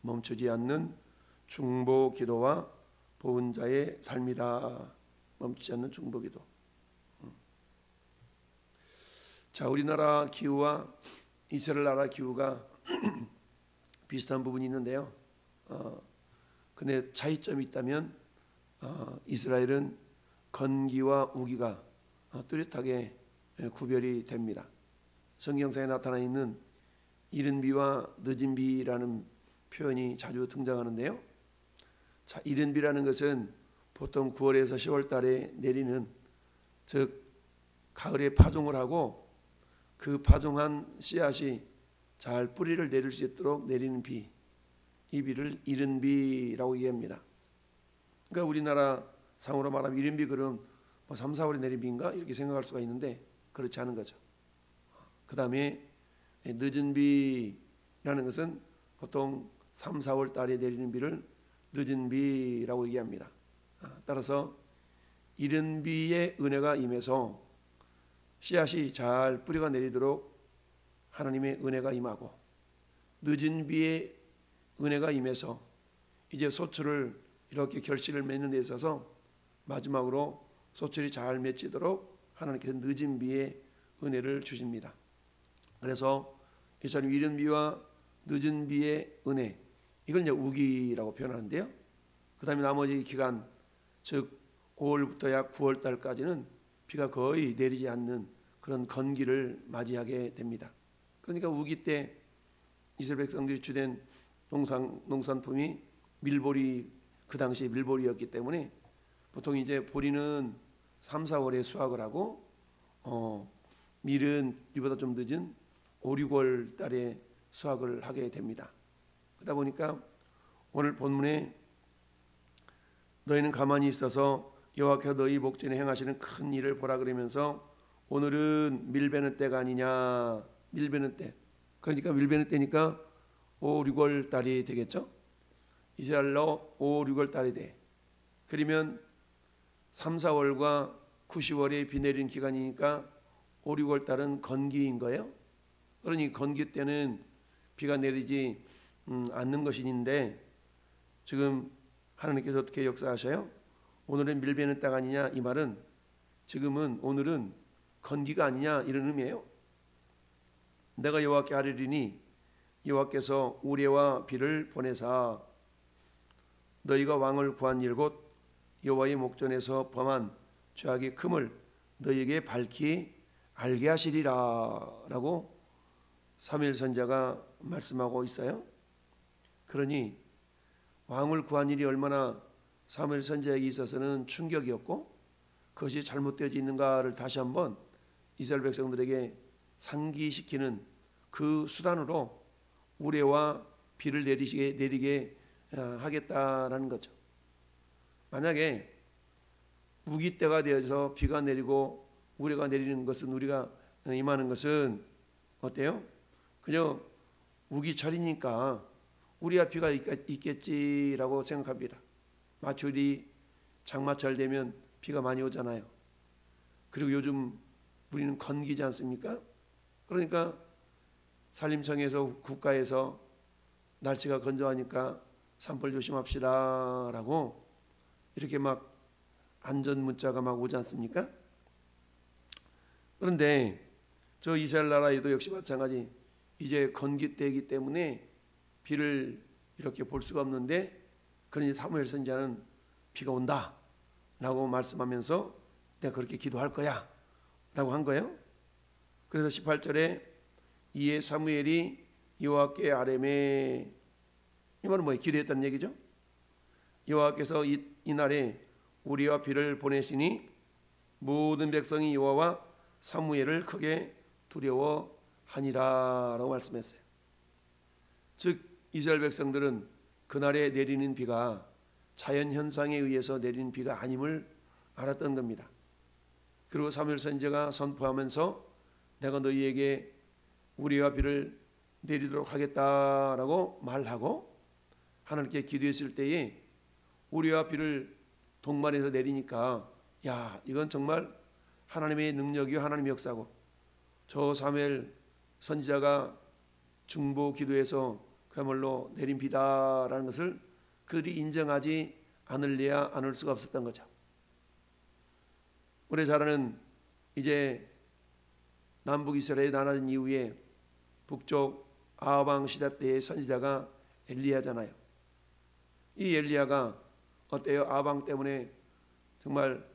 멈추지 않는 중보 기도와 보은 자의 삶이다. 멈추지 않는 중보 기도. 자, 우리나라 기후와 이스라엘 나라 기후가 비슷한 부분이 있는데요. 근데 차이점이 있다면 이스라엘은 건기와 우기가 뚜렷하게 구별이 됩니다. 성경상에 나타나 있는 이른 비와 늦은 비라는 표현이 자주 등장하는데요. 자, 이른 비라는 것은 보통 9월에서 10월 달에 내리는, 즉 가을에 파종을 하고 그 파종한 씨앗이 잘 뿌리를 내릴 수 있도록 내리는 비, 이 비를 이른 비라고 얘기합니다. 그러니까 우리나라 상으로 말하면 이른 비 그럼 3, 4월에 내린 비인가 이렇게 생각할 수가 있는데 그렇지 않은 거죠. 그 다음에 늦은 비라는 것은 보통 3, 4월 달에 내리는 비를 늦은 비라고 얘기합니다. 따라서 이른 비의 은혜가 임해서 씨앗이 잘 뿌리가 내리도록 하나님의 은혜가 임하고, 늦은 비의 은혜가 임해서 이제 소출을 이렇게 결실을 맺는 데 있어서 마지막으로 소출이 잘 맺히도록 하나님께서 늦은 비의 은혜를 주십니다. 그래서 이처럼 이른 비와 늦은 비의 은혜, 이걸 이제 우기라고 표현하는데요. 그 다음에 나머지 기간, 즉 5월부터 약 9월 달까지는 비가 거의 내리지 않는 그런 건기를 맞이하게 됩니다. 그러니까 우기 때 이스라엘 백성들이 주된 농산품이 밀보리, 그 당시 밀보리였기 때문에 보통 이제 보리는 3, 4월에 수확을 하고 밀은 이보다 좀 늦은 5, 6월 달에 수확을 하게 됩니다. 그러다 보니까 오늘 본문에 너희는 가만히 있어서 여호와께서 너희 목전에 행하시는 큰 일을 보라 그러면서 오늘은 밀베는 때가 아니냐. 밀베는 때, 그러니까 밀베는 때니까 5, 6월 달이 되겠죠. 이스라엘로 5, 6월 달이 돼. 그러면 3, 4월과 9, 10월에 비 내리는 기간이니까 5, 6월 달은 건기인 거예요. 그러니 건기 때는 비가 내리지 않는 것인데 지금 하나님께서 어떻게 역사하셔요? 오늘은 밀베는 때가 아니냐, 이 말은 지금은 오늘은 건기가 아니냐 이런 의미예요. 내가 여호와께 아뢰리니 여호와께서 우레와 비를 보내사 너희가 왕을 구한 일 곧 여호와의 목전에서 범한 죄악의 금을 너희에게 밝히 알게 하시리라 라고 사무엘 선지자가 말씀하고 있어요. 그러니 왕을 구한 일이 얼마나 사무엘 선지자에게 있어서는 충격이었고 그것이 잘못되어져 있는가를 다시 한번 이스라엘 백성들에게 상기시키는 그 수단으로 우레와 비를 내리게 하겠다라는 거죠. 만약에 우기 때가 되어서 비가 내리고 우레가 내리는 것은, 우리가 임하는 것은 어때요? 그저 우기철이니까 우리야 비가 있겠지라고 생각합니다. 마추리 장마철 되면 비가 많이 오잖아요. 그리고 요즘 우리는 건기지 않습니까? 그러니까 산림청에서 국가에서 날씨가 건조하니까 산불 조심합시다 라고 이렇게 막 안전 문자가 막 오지 않습니까? 그런데 저 이스라엘 나라에도 역시 마찬가지, 이제 건기 때이기 때문에 비를 이렇게 볼 수가 없는데, 그러니 사무엘 선지자는 비가 온다 라고 말씀하면서 내가 그렇게 기도할 거야 라고 한 거예요. 그래서 18절에 이에 사무엘이 여호와께 아뢰매, 이 말은 뭐예요? 기도했다는 얘기죠. 여호와께서 이날에 우리와 비를 보내시니 모든 백성이 여호와와 사무엘을 크게 두려워하니라 라고 말씀했어요. 즉 이스라엘 백성들은 그날에 내리는 비가 자연현상에 의해서 내리는 비가 아님을 알았던 겁니다. 그리고 사무엘 선지자가 선포하면서 내가 너희에게 우리와 비를 내리도록 하겠다라고 말하고 하나님께 기도했을 때에 우리와 비를 동반해서 내리니까 야, 이건 정말 하나님의 능력이요 하나님의 역사고, 저 사무엘 선지자가 중보 기도해서 그야말로 내린 비다라는 것을 그들이 인정하지 않을래야 않을 수가 없었던 거죠. 우리 잘 아는 이제 남북 이스라엘이 나눠진 이후에 북쪽 아합 왕 시대 때의 선지자가 엘리야잖아요. 이 엘리야가 어때요? 아합 왕 때문에 정말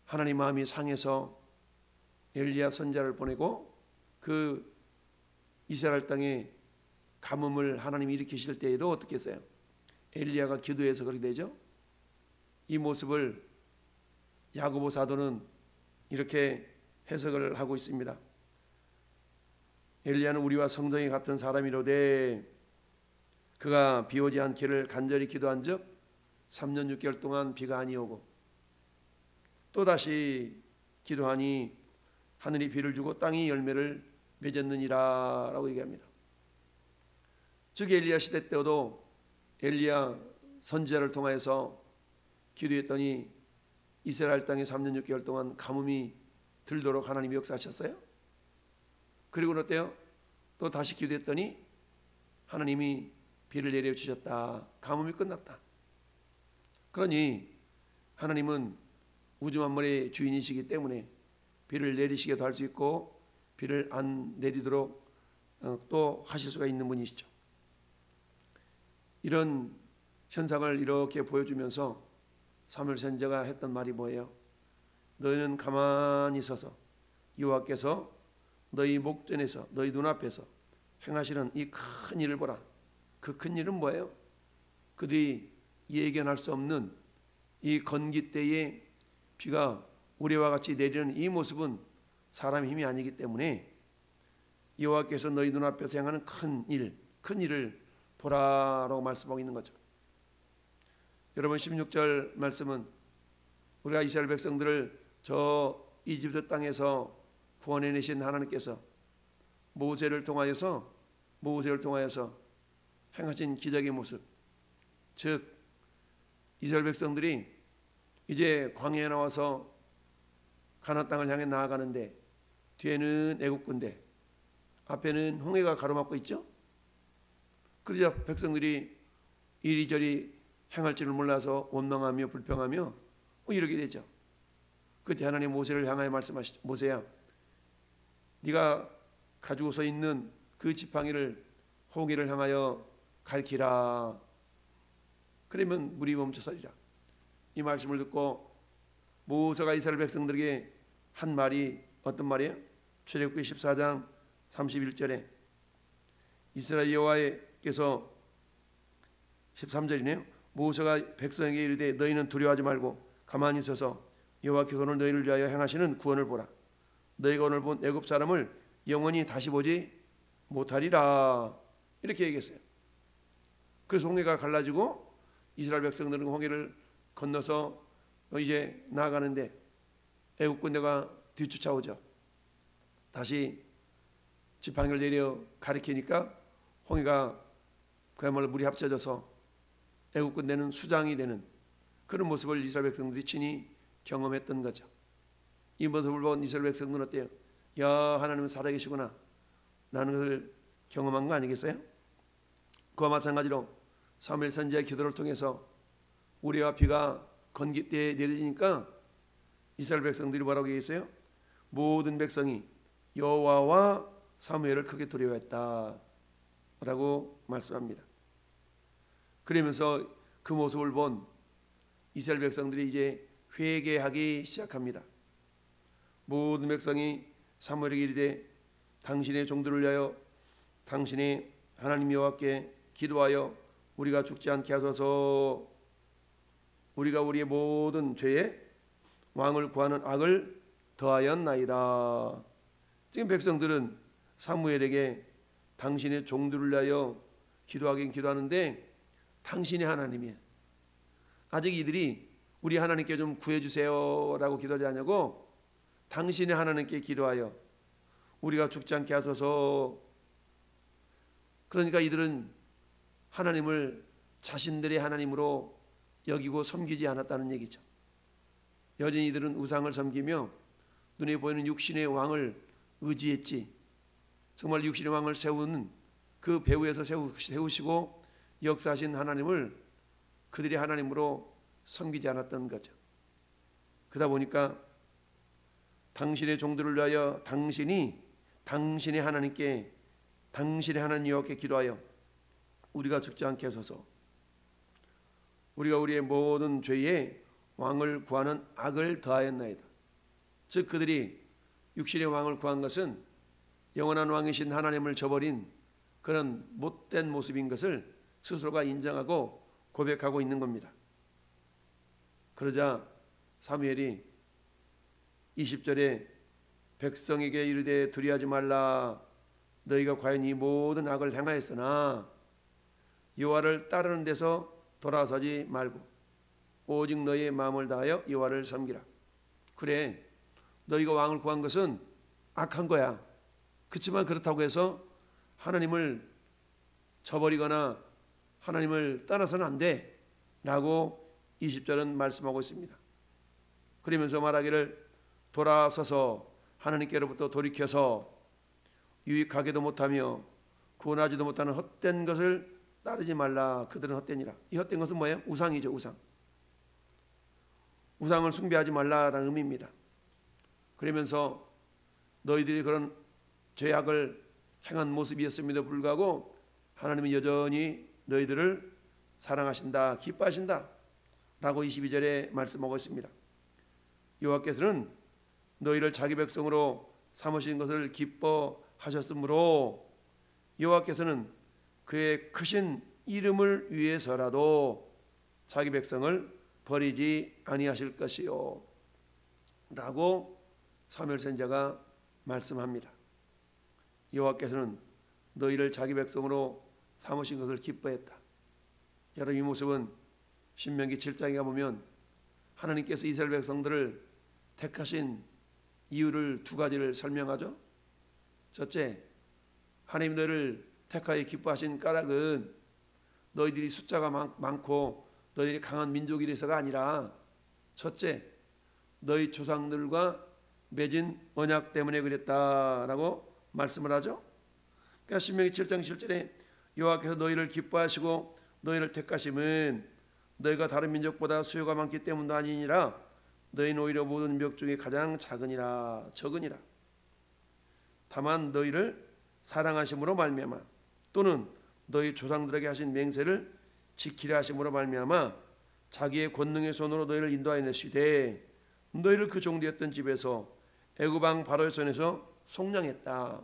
하나님 마음이 상해서 엘리야 선지자를 보내고 그 이스라엘 땅에 가뭄을 하나님이 일으키실 때에도 어떻게 했어요? 엘리야가 기도해서 그렇게 되죠. 이 모습을 야고보 사도는 이렇게 해석을 하고 있습니다. 엘리야는 우리와 성정이 같은 사람이로되 그가 비 오지 않기를 간절히 기도한 즉 3년 6개월 동안 비가 아니오고 또다시 기도하니 하늘이 비를 주고 땅이 열매를 맺었느니라 라고 얘기합니다. 즉 엘리야 시대 때도 엘리야 선지자를 통하여서 기도했더니 이스라엘 땅에 3년 6개월 동안 가뭄이 들도록 하나님이 역사하셨어요. 그리고는 어때요? 또 다시 기도했더니 하나님이 비를 내려주셨다. 가뭄이 끝났다. 그러니 하나님은 우주 만물의 주인이시기 때문에 비를 내리시게도 할 수 있고 비를 안 내리도록 또 하실 수가 있는 분이시죠. 이런 현상을 이렇게 보여주면서 사무엘 선지자가 했던 말이 뭐예요? 너희는 가만히 서서 여호와께서 너희 목전에서 너희 눈앞에서 행하시는 이 큰 일을 보라. 그 큰 일은 뭐예요? 그들이 예견할 수 없는 이 건기 때에 비가 우리와 같이 내리는 이 모습은 사람의 힘이 아니기 때문에 여호와께서 너희 눈앞에서 행하는 큰 일을 보라라고 말씀하고 있는 거죠. 여러분 16절 말씀은 우리가 이스라엘 백성들을 저 이집트 땅에서 구원해내신 하나님께서 모세를 통하여서 행하신 기적의 모습, 즉 이스라엘 백성들이 이제 광야에 나와서 가나안 땅을 향해 나아가는데 뒤에는 애국군대, 앞에는 홍해가 가로막고 있죠. 그러자 백성들이 이리저리 행할 줄을 몰라서 원망하며 불평하며 이러게 되죠. 그때 하나님 모세를 향하여 말씀하시죠. 모세야, 네가 가지고서 있는 그 지팡이를 홍해를 향하여 가리키라. 그러면 물이 멈춰서리라. 이 말씀을 듣고 모세가 이스라엘 백성들에게 한 말이 어떤 말이에요? 출애굽기 14장 31절에 이스라엘 여호와께서 13절이네요. 모세가 백성에게 이르되 너희는 두려워하지 말고 가만히 있어서 여호와께서 오늘 너희를 위하여 행하시는 구원을 보라. 너희가 오늘 본 애굽 사람을 영원히 다시 보지 못하리라. 이렇게 얘기했어요. 그래서 홍해가 갈라지고 이스라엘 백성들은 홍해를 건너서 이제 나아가는데 애굽 군대가 뒤쫓아오죠. 다시 지팡이를 내려 가리키니까 홍해가 그야말로 물이 합쳐져서 애굽 군대는 수장이 되는 그런 모습을 이스라엘 백성들이 친히 경험했던 거죠. 이 모습을 본 이스라엘 백성들은 어때요? 야, 하나님은 살아계시구나 라는 것을 경험한 거 아니겠어요? 그와 마찬가지로 사무엘 선지자의 기도를 통해서 우리와 비가 건기 때에 내려지니까 이스라엘 백성들이 뭐라고 얘기했어요? 모든 백성이 여호와와 사무엘을 크게 두려워했다 라고 말씀합니다. 그러면서 그 모습을 본 이스라엘 백성들이 이제 회개하기 시작합니다. 모든 백성이 사무엘에게 이르되 당신의 종들을 위하여 당신의 하나님 여호와께 기도하여 우리가 죽지 않게 하소서. 우리가 우리의 모든 죄에 왕을 구하는 악을 더하였나이다. 지금 백성들은 사무엘에게 당신의 종들을 위하여 기도하긴 기도하는데 당신의 하나님이에요. 아직 이들이 우리 하나님께 좀 구해주세요 라고 기도하지 않냐고 당신의 하나님께 기도하여 우리가 죽지 않게 하소서. 그러니까 이들은 하나님을 자신들의 하나님으로 여기고 섬기지 않았다는 얘기죠. 여전히 이들은 우상을 섬기며 눈에 보이는 육신의 왕을 의지했지 정말 육신의 왕을 세우는 그 배후에서 세우시고 역사하신 하나님을 그들이 하나님으로 섬기지 않았던 거죠. 그러다 보니까 당신의 종들을 위하여 당신의 하나님께, 당신의 하나님 여호와께 기도하여 우리가 죽지 않게 하소서. 우리가 우리의 모든 죄에 왕을 구하는 악을 더하였나이다. 즉 그들이 육신의 왕을 구한 것은 영원한 왕이신 하나님을 저버린 그런 못된 모습인 것을 스스로가 인정하고 고백하고 있는 겁니다. 그러자 사무엘이 20절에 백성에게 이르되 두려워하지 말라. 너희가 과연 이 모든 악을 행하였으나 여호와를 따르는 데서 돌아서지 말고 오직 너희의 마음을 다하여 여호와를 섬기라. 그래, 너희가 왕을 구한 것은 악한 거야. 그렇지만 그렇다고 해서 하나님을 저버리거나 하나님을 떠나서는 안 돼 라고 20절은 말씀하고 있습니다. 그러면서 말하기를 돌아서서 하나님께로부터 돌이켜서 유익하게도 못하며 구원하지도 못하는 헛된 것을 따르지 말라. 그들은 헛되니라. 이 헛된 것은 뭐예요? 우상이죠. 우상을 숭배하지 말라라는 의미입니다. 그러면서 너희들이 그런 죄악을 행한 모습이었음에도 불구하고 하나님은 여전히 너희들을 사랑하신다, 기뻐하신다 라고 22절에 말씀하고 있습니다. 여호와께서는 너희를 자기 백성으로 삼으신 것을 기뻐하셨으므로 여호와께서는 그의 크신 이름을 위해서라도 자기 백성을 버리지 아니하실 것이요 라고 사무엘 선지자가 말씀합니다. 여호와께서는 너희를 자기 백성으로 삼으신 것을 기뻐했다. 여러분, 이 모습은 신명기 7장에 가보면 하나님께서 이스라엘 백성들을 택하신 이유를 두 가지를 설명하죠. 첫째, 하나님 너희를 택하여 기뻐하신 까닭은 너희들이 숫자가 많고 너희들이 강한 민족이라서가 아니라 첫째, 너희 조상들과 맺은 언약 때문에 그랬다라고 말씀을 하죠. 그러니까 신명기 7장 7절에 여호와께서 너희를 기뻐하시고 너희를 택하심은 너희가 다른 민족보다 수요가 많기 때문도 아니니라. 너희는 오히려 모든 민족 중에 가장 작으니라, 적으니라. 다만 너희를 사랑하심으로 말미암아 또는 너희 조상들에게 하신 맹세를 지키려 하심으로 말미암아 자기의 권능의 손으로 너희를 인도하였으되 너희를 그 종되었던 집에서 애굽 왕 바로의 손에서 속량했다.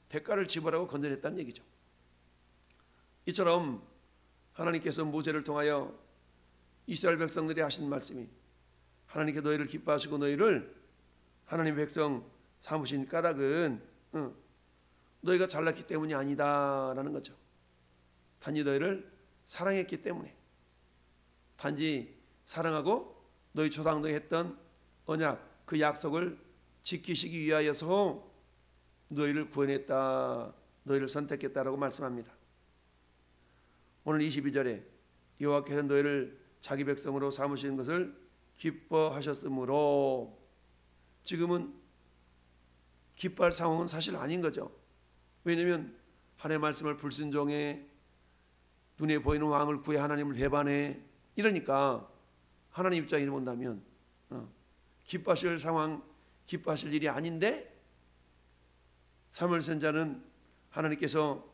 대가를 지불하고 건져냈다는 얘기죠. 이처럼 하나님께서 모세를 통하여 이스라엘 백성들이 하신 말씀이 하나님께 너희를 기뻐하시고 너희를 하나님 백성 삼으신 까닭은 너희가 잘났기 때문이 아니다라는 거죠. 단지 너희를 사랑했기 때문에, 단지 사랑하고 너희 조상들이 했던 언약, 그 약속을 지키시기 위하여서 너희를 구원했다, 너희를 선택했다라고 말씀합니다. 오늘 22절에 여호와께서 너희를 자기 백성으로 삼으신 것을 기뻐하셨으므로, 지금은 기뻐할 상황은 사실 아닌 거죠. 왜냐하면 하나님의 말씀을 불순종해 눈에 보이는 왕을 구해 하나님을 배반해 이러니까 하나님 입장에서 본다면 기뻐하실 상황, 기뻐하실 일이 아닌데 사무엘 선지자는 하나님께서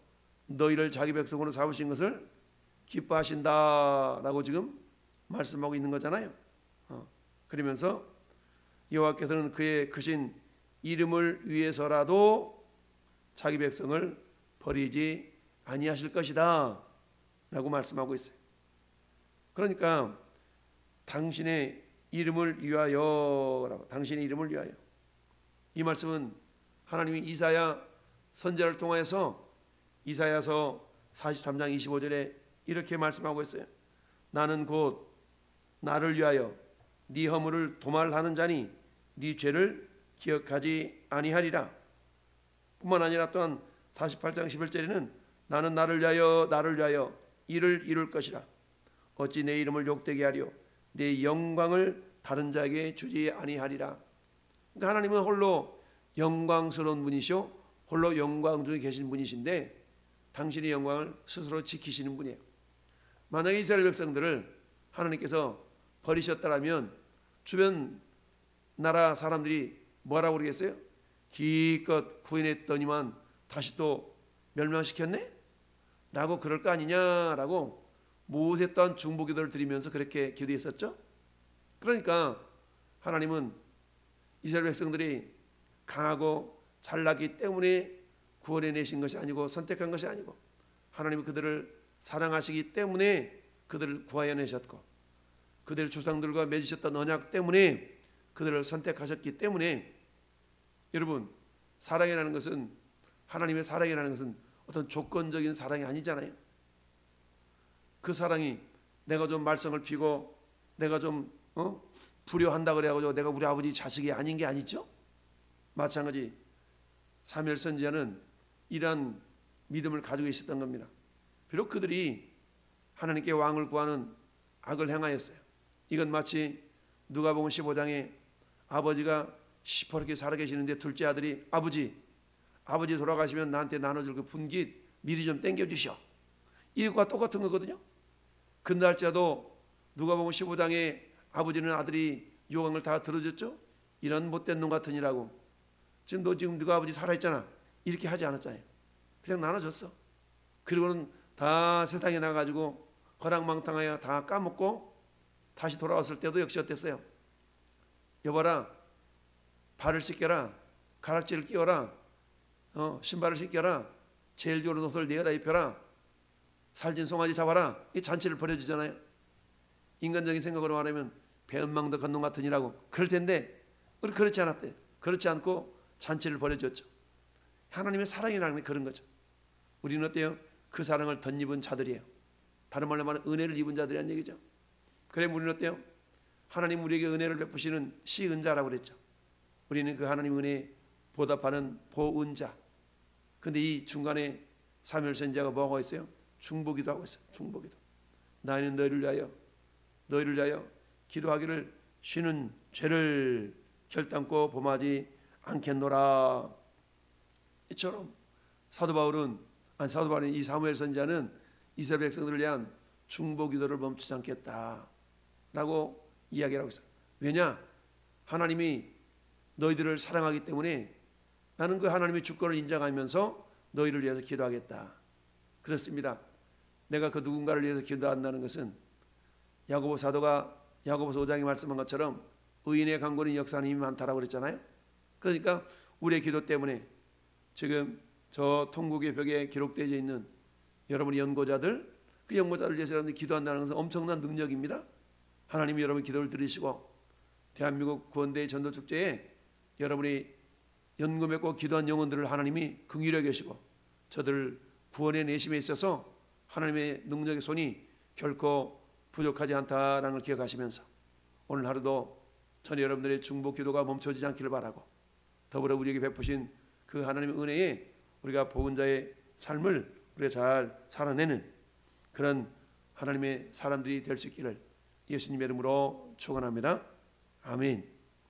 너희를 자기 백성으로 삼으신 것을 기뻐하신다라고 지금 말씀하고 있는 거잖아요. 그러면서 여호와께서는 그의 크신 이름을 위해서라도 자기 백성을 버리지 아니하실 것이다 라고 말씀하고 있어요. 그러니까 당신의 이름을 위하여, 당신의 이름을 위하여, 이 말씀은 하나님이 이사야 선지자를 통해서 이사야서 43장 25절에 이렇게 말씀하고 있어요. 나는 곧 나를 위하여 네 허물을 도말하는 자니 네 죄를 기억하지 아니하리라. 뿐만 아니라 또한 48장 11절에는 나는 나를 위하여 이를 이룰 것이라. 어찌 내 이름을 욕되게 하려 내 영광을 다른 자에게 주지 아니하리라. 그러니까 하나님은 홀로 영광스러운 분이시오, 홀로 영광 중에 계신 분이신데 당신의 영광을 스스로 지키시는 분이에요. 만약에 이스라엘 백성들을 하나님께서 버리셨다라면 주변 나라 사람들이 뭐라고 그러겠어요? 기껏 구원했더니만 다시 또 멸망시켰네? 라고 그럴 거 아니냐라고 모세 또한 중보기도를 드리면서 그렇게 기도했었죠. 그러니까 하나님은 이스라엘 백성들이 강하고 잘나기 때문에 구원해내신 것이 아니고 선택한 것이 아니고 하나님은 그들을 사랑하시기 때문에 그들을 구하여내셨고 그들의 조상들과 맺으셨던 언약 때문에 그들을 선택하셨기 때문에 여러분 사랑이라는 것은 하나님의 사랑이라는 것은 어떤 조건적인 사랑이 아니잖아요. 그 사랑이 내가 좀 말썽을 피고 내가 좀 불효한다 그래가지고 내가 우리 아버지 자식이 아닌 게 아니죠. 마찬가지 사무엘 선지자는 이러한 믿음을 가지고 있었던 겁니다. 비록 그들이 하나님께 왕을 구하는 악을 행하였어요. 이건 마치 누가복음 15장에 아버지가 시퍼렇게 살아계시는데 둘째 아들이 아버지 돌아가시면 나한테 나눠줄 그 분깃 미리 좀 땡겨주시오. 이것과 똑같은 거거든요. 근날짜도 누가복음 15장에 아버지는 아들이 요강을 다 들어줬죠. 이런 못된 놈 같으니라고 지금 너가 아버지 살아있잖아 이렇게 하지 않았잖아요. 그냥 나눠줬어. 그리고는 다 세상에 나가지고 허랑망탕하여 다 까먹고 다시 돌아왔을 때도 역시 어땠어요? 여봐라 발을 씻겨라 가락지를 끼워라 신발을 씻겨라 제일 좋은 옷을 내어다 입혀라 살진 송아지 잡아라 이 잔치를 벌여주잖아요. 인간적인 생각으로 말하면 배은망덕한 놈 같으니라고 그럴 텐데 우리 그렇지 않았대요. 그렇지 않고 잔치를 벌여줬죠. 하나님의 사랑이라는 게 그런 거죠. 우리는 어때요? 그 사랑을 덧입은 자들이에요. 다른 말로 말하면 은혜를 입은 자들이란 얘기죠. 그래 우리는 어때요? 하나님 우리에게 은혜를 베푸시는 시은자라고 그랬죠. 우리는 그 하나님 은혜에 보답하는 보은자. 근데 이 중간에 사무엘 선지자가 뭐하고 있어요? 중보기도 하고 있어요. 중보기도. 나는 너희를 위하여 기도하기를 쉬는 죄를 결단코 범하지 않겠노라. 이처럼 사도 바울은 이 사무엘 선지자는 이스라엘 백성들을 위한 중보기도를 멈추지 않겠다라고 이야기를 하고 있어요. 왜냐? 하나님이 너희들을 사랑하기 때문에 나는 그 하나님의 주권을 인정하면서 너희를 위해서 기도하겠다. 그렇습니다. 내가 그 누군가를 위해서 기도한다는 것은 야고보 사도가 야고보서 5장에 말씀한 것처럼 의인의 간구는 역사하는 힘이 많다라고 그랬잖아요. 그러니까 우리의 기도 때문에 지금 저 통곡의 벽에 기록되어 있는 여러분의 연고자들 그 연고자를 위해서 여러분들이 기도한다는 것은 엄청난 능력입니다. 하나님이 여러분의 기도를 들으시고 대한민국 구원대회 전도축제에 여러분이 연고 맺고 기도한 영혼들을 하나님이 긍휼히 여기시고 저들을 구원의 내심에 있어서 하나님의 능력의 손이 결코 부족하지 않다라는 걸 기억하시면서 오늘 하루도 전 여러분들의 중보 기도가 멈춰지지 않기를 바라고 더불어 우리에게 베푸신 그 하나님의 은혜에 우리가 보은자의 삶을 우리가 잘 살아내는 그런 하나님의 사람들이 될 수 있기를 예수님의 이름으로 축원합니다. 아멘.